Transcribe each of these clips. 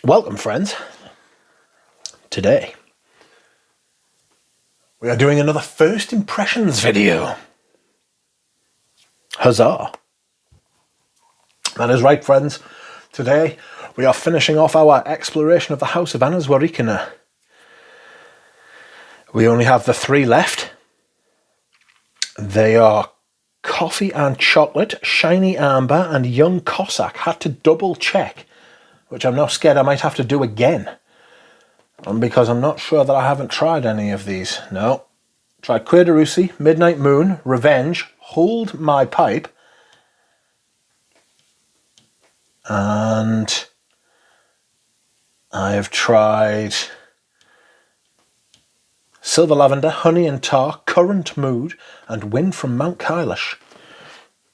Welcome, friends. Today, we are doing another first impressions video. Huzzah. That is right, friends. Today, we are finishing off our exploration of the house of Anna Zworykina. We only have the 3 left. They are Coffee and Chocolate, Shiny Amber, and Young Cossack. Had to double check, which I'm now scared I might have to do again. Because I'm not sure that I haven't tried any of these. No. Tried Quaderusi, Midnight Moon, Revenge, Hold My Pipe, and I have tried Silver Lavender, Honey and Tar, Current Mood, and Wind from Mount Kailash.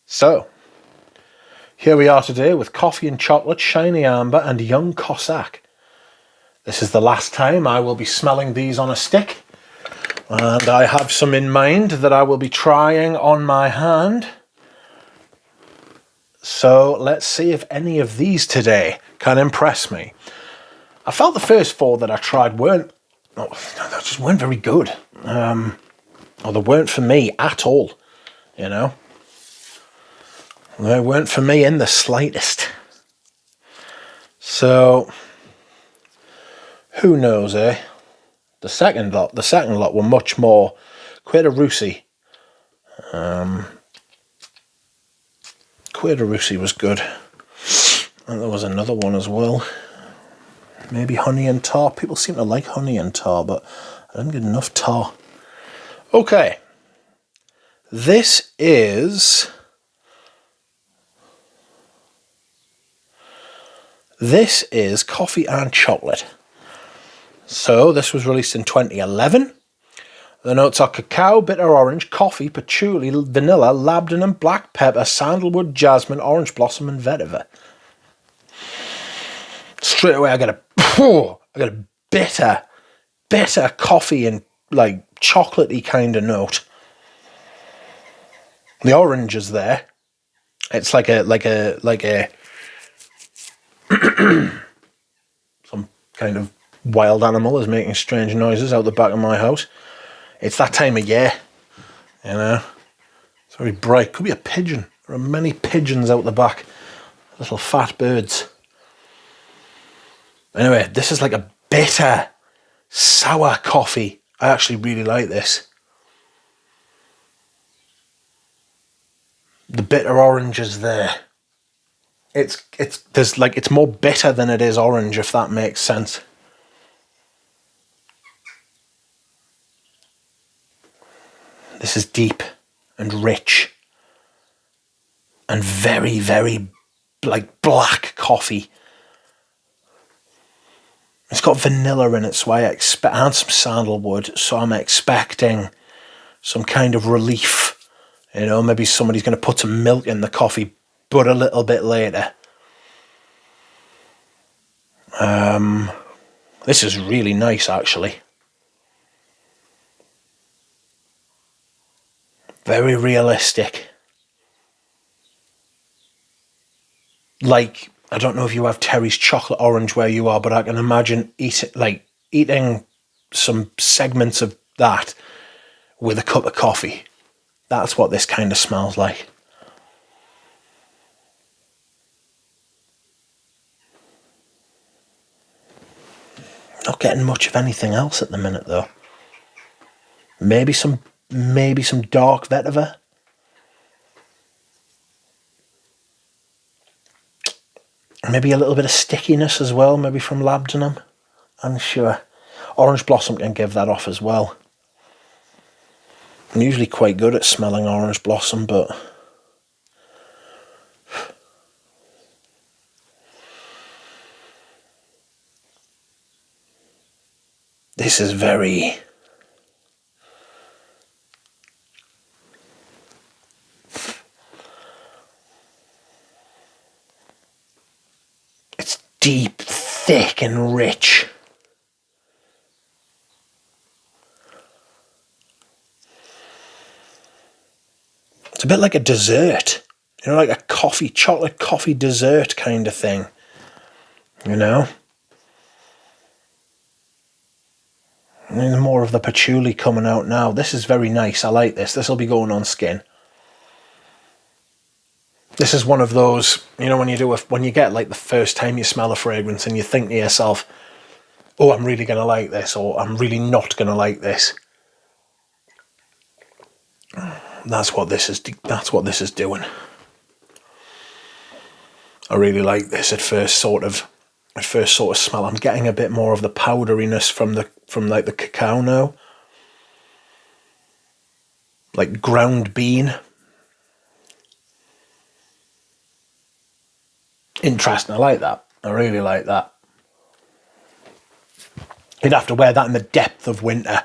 So, here we are today with Coffee and Chocolate, Shiny Amber, and Young Cossack. This is the last time I will be smelling these on a stick, and I have some in mind that I will be trying on my hand. So let's see if any of these today can impress me. I felt the first 4 that I tried they just weren't very good. Or they weren't for me at all, you know. They weren't for me in the slightest. So, who knows, eh? The second lot were much more Quaderusi. Quaderusi was good. And there was another one as well. Maybe Honey and Tar. People seem to like Honey and Tar, but I didn't get enough tar. Okay. This is Coffee and Chocolate. So this was released in 2011. The notes are cacao, bitter orange, coffee, patchouli, vanilla, labdanum, black pepper, sandalwood, jasmine, orange blossom, and vetiver. Straight away I get a bitter coffee and like chocolatey kind of note. The orange is there. It's like a some kind of wild animal is making strange noises out the back of my house. It's that time of year, you know. It's very bright. Could be a pigeon. There are many pigeons out the back. Little fat birds. Anyway, this is like a bitter, sour coffee. I actually really like this. The bitter orange is there. It's more bitter than it is orange, if that makes sense. This is deep and rich and very, very like black coffee. It's got vanilla in it, so and some sandalwood, so I'm expecting some kind of relief. You know, maybe somebody's going to put some milk in the coffee, but a little bit later. This is really nice, actually. Very realistic. Like, I don't know if you have Terry's chocolate orange where you are, but I can imagine eating some segments of that with a cup of coffee. That's what this kind of smells like. Not getting much of anything else at the minute, though. Maybe some dark vetiver. Maybe a little bit of stickiness as well, maybe from labdanum. Unsure. Orange blossom can give that off as well. I'm usually quite good at smelling orange blossom, but this is very... It's deep, thick, and rich. It's a bit like a dessert, you know, like a chocolate coffee dessert kind of thing, you know. More of the patchouli coming out now. This is very nice. I like this. This will be going on skin. This is one of those, you know, when you get like the first time you smell a fragrance and you think to yourself, oh, I'm really going to like this, or I'm really not going to like this. That's what this is doing. I really like this at first sort of smell. I'm getting a bit more of the powderiness from like the cacao now. Like ground bean. Interesting. I like that. I really like that. You'd have to wear that in the depth of winter,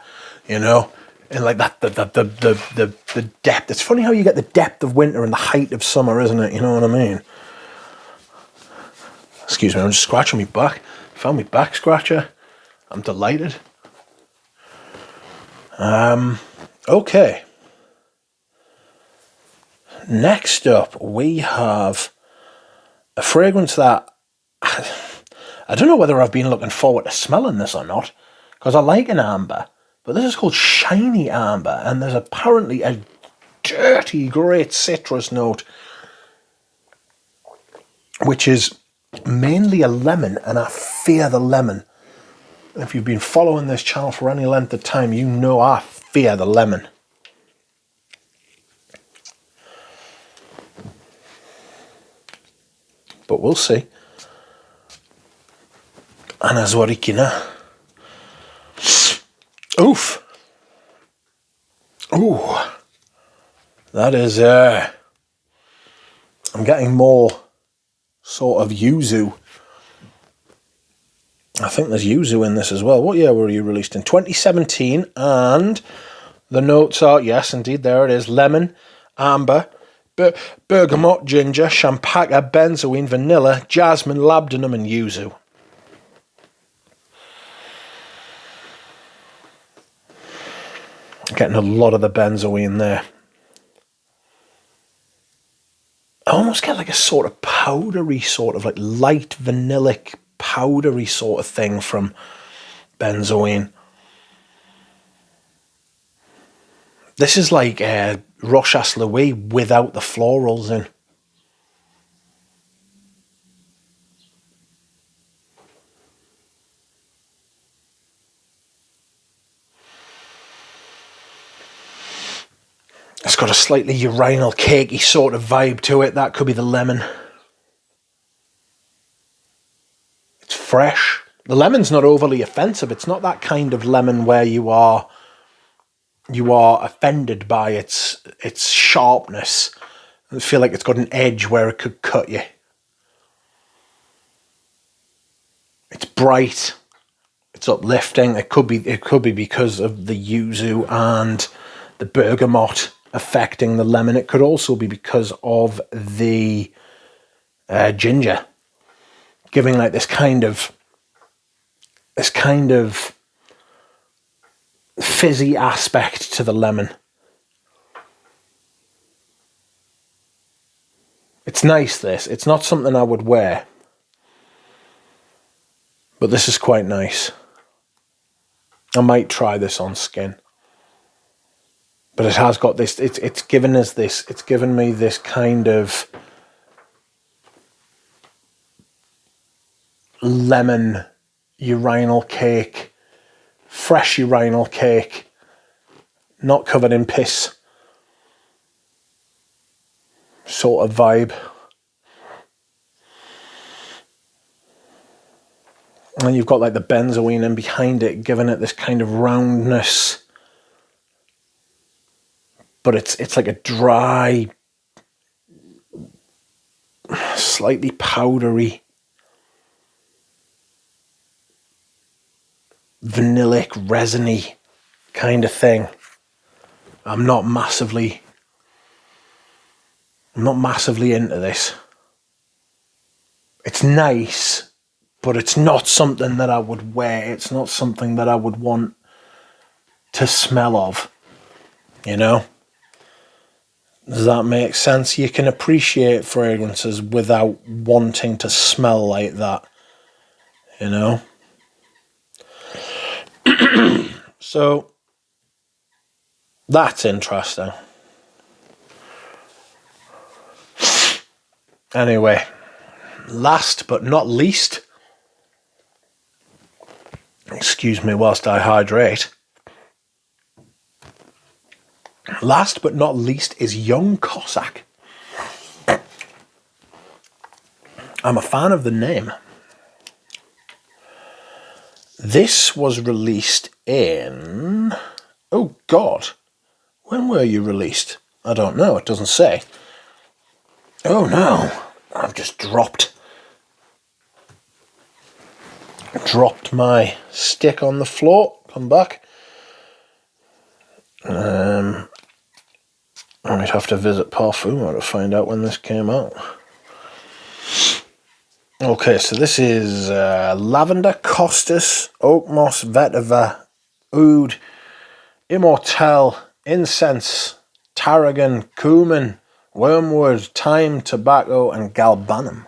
you know, and like that the depth. It's funny how you get the depth of winter and the height of summer, isn't it? You know what I mean? Excuse me, I'm just scratching my back. Found my back scratcher. I'm delighted. Okay. Next up, we have a fragrance that I don't know whether I've been looking forward to smelling this or not, because I like an amber, but this is called shiny amber, and there's apparently a dirty, great citrus note, which is mainly a lemon, and I fear the lemon. If you've been following this channel for any length of time, you know I fear the lemon. But we'll see. Anna Zworykina. Oof. Ooh. That is, I'm getting more sort of yuzu. I think there's yuzu in this as well. What year were you released in? 2017, and the notes are, yes, indeed, there it is. Lemon, amber, bergamot, ginger, champaca, benzoin, vanilla, jasmine, labdanum, and yuzu. Getting a lot of the benzoin there. I almost get like a sort of powdery, sort of like light vanillic powdery sort of thing from benzoin. This is like Rochas Louis without the florals in. It's got a slightly urinal cakey sort of vibe to it. That could be the lemon. It's fresh. The lemon's not overly offensive. It's not that kind of lemon where you are offended by its sharpness. I feel like it's got an edge where it could cut you. It's bright. It's uplifting. It could be because of the yuzu and the bergamot affecting the lemon. It could also be because of the ginger, giving like this kind of fizzy aspect to the lemon. It's nice, this. It's not something I would wear, but this is quite nice. I might try this on skin. But it has got this, it's given me this kind of lemon urinal cake, fresh urinal cake, not covered in piss sort of vibe. And you've got like the benzoin in behind it, giving it this kind of roundness. But it's like a dry, slightly powdery, vanillic, resiny kind of thing. I'm not massively into this. It's nice, but it's not something that I would wear. It's not something that I would want to smell of, you know? Does that make sense? You can appreciate fragrances without wanting to smell like that, you know? So that's interesting. Anyway, last but not least, excuse me whilst I hydrate. Last but not least is Young Cossack. I'm a fan of the name. This was released in... Oh, God. When were you released? I don't know. It doesn't say. Oh, no. I've just dropped my stick on the floor. Come back. I might have to visit Parfumo to find out when this came out. Okay, so this is lavender, costus, oak moss, vetiver, oud, immortelle, incense, tarragon, cumin, wormwood, thyme, tobacco, and galbanum.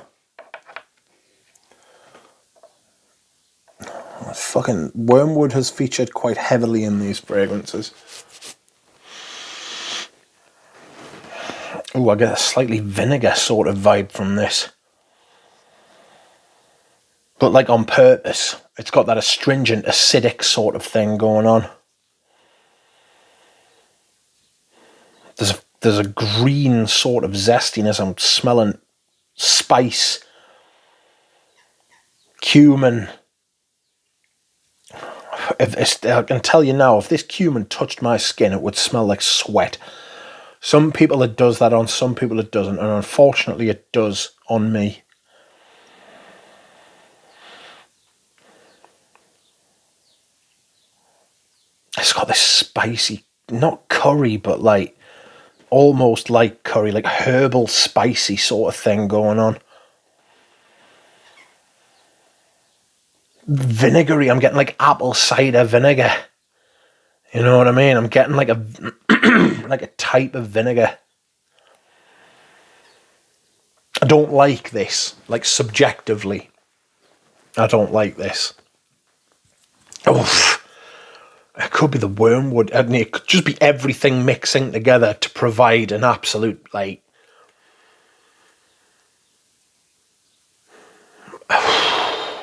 Fucking wormwood has featured quite heavily in these fragrances. Oh, I get a slightly vinegar sort of vibe from this. But like on purpose. It's got that astringent, acidic sort of thing going on. There's a green sort of zestiness. I'm smelling spice, cumin. I can tell you now, if this cumin touched my skin, it would smell like sweat. Some people it does that on, some people it doesn't, and unfortunately it does on me. It's got this spicy, not curry, but like almost like curry, like herbal spicy sort of thing going on. Vinegary, I'm getting like apple cider vinegar. You know what I mean? I'm getting like a like a type of vinegar. I don't like this, like subjectively. I don't like this. Oh, it could be the wormwood. It could just be everything mixing together to provide an absolute, like...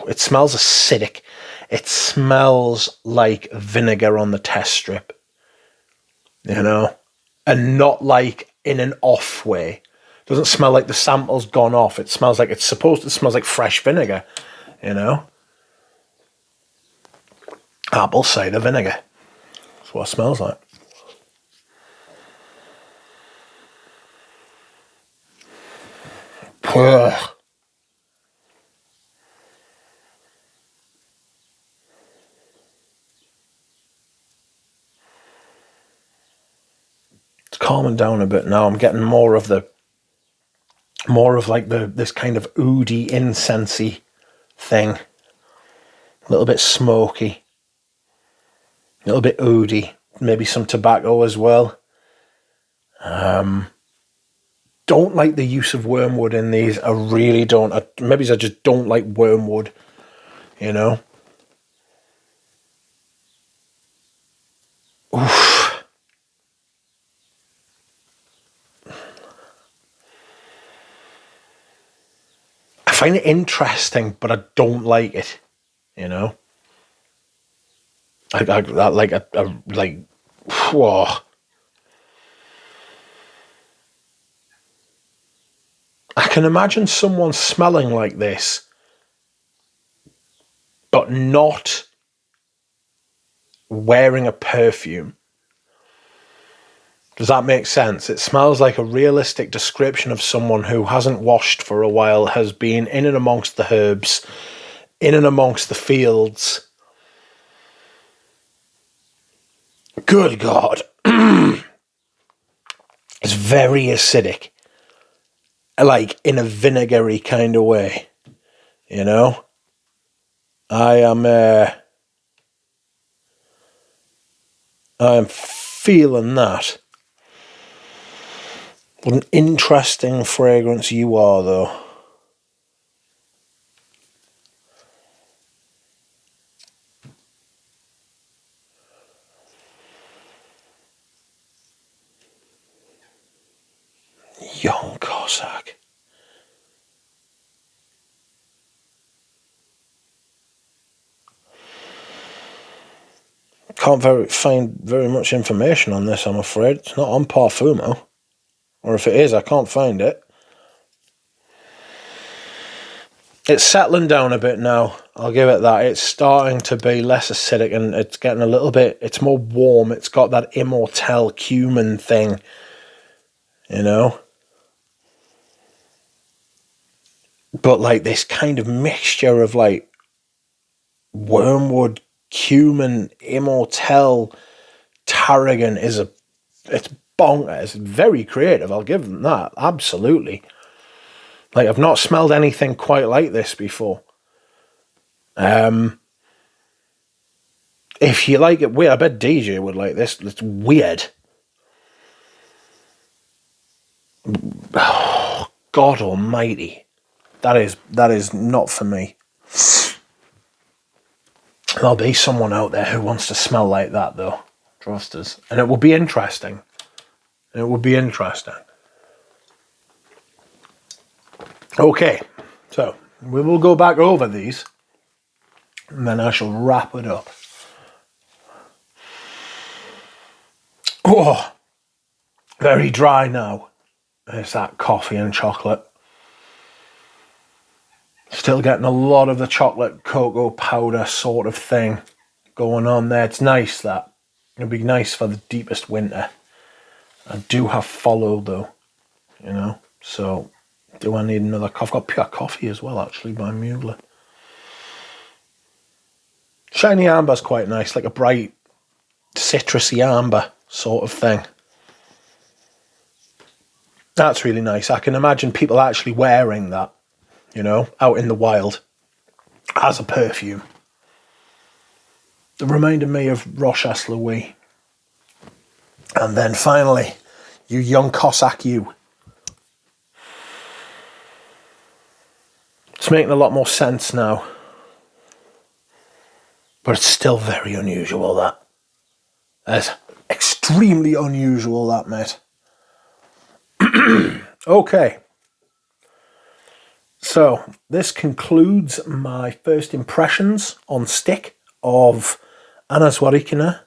It smells acidic. It smells like vinegar on the test strip. You know? And not like in an off way. It doesn't smell like the sample's gone off. It smells like it's supposed to smell like fresh vinegar. You know? Apple cider vinegar. That's what it smells like. Ugh. It's calming down a bit now. I'm getting more of like this kind of oody, incensey thing. A little bit smoky. A little bit oody. Maybe some tobacco as well. Don't like the use of wormwood in these. I really don't. Maybe I just don't like wormwood, you know. Oof. I find it interesting, but I don't like it, you know. Whoa. I can imagine someone smelling like this, but not wearing a perfume. Does that make sense? It smells like a realistic description of someone who hasn't washed for a while, has been in and amongst the herbs, in and amongst the fields. Good God. It's very acidic. Like in a vinegary kind of way. You know? I'm feeling that. What an interesting fragrance you are, though. Young Cossack. Can't find very much information on this, I'm afraid. It's not on Parfumo. Or if it is, I can't find it. It's settling down a bit now. I'll give it that. It's starting to be less acidic and it's getting a little bit... It's more warm. It's got that immortelle cumin thing. You know? But like this kind of mixture of like wormwood, cumin, immortelle, tarragon it's bonkers. It's very creative, I'll give them that. Absolutely. Like, I've not smelled anything quite like this before. If you like it weird, I bet DJ would like this. It's weird. Oh, God almighty. That is not for me. There'll be someone out there who wants to smell like that, though. Trust us. And it will be interesting. It will be interesting. Okay, so we will go back over these and then I shall wrap it up. Oh, very dry now. It's that coffee and chocolate. Still getting a lot of the chocolate cocoa powder sort of thing going on there. It's nice, that. It'll be nice for the deepest winter. I do have follow though, you know, so... Do I need another coffee? I've got pure coffee as well, actually, by Mugler. Shiny amber's quite nice, like a bright, citrusy amber sort of thing. That's really nice. I can imagine people actually wearing that, you know, out in the wild as a perfume. It reminded me of Rochas Louis. And then finally, you young Cossack, you. It's making a lot more sense now. But it's still very unusual, that. That's extremely unusual, that, mate. Okay. So, this concludes my first impressions on stick of Anna Zworykina.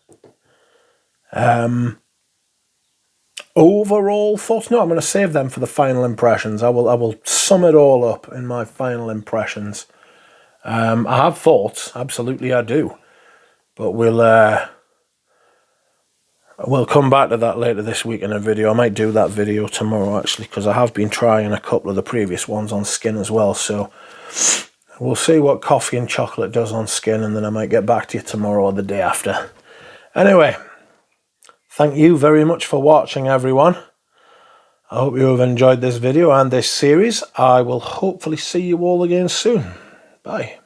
Overall thoughts? No, I'm going to save them for the final impressions. I will sum it all up in my final impressions. I have thoughts, absolutely I do. But we'll come back to that later this week in a video. I might do that video tomorrow, actually, because I have been trying a couple of the previous ones on skin as well. So we'll see what coffee and chocolate does on skin, and then I might get back to you tomorrow or the day after. Anyway, thank you very much for watching, everyone. I hope you have enjoyed this video and this series. I will hopefully see you all again soon. Bye.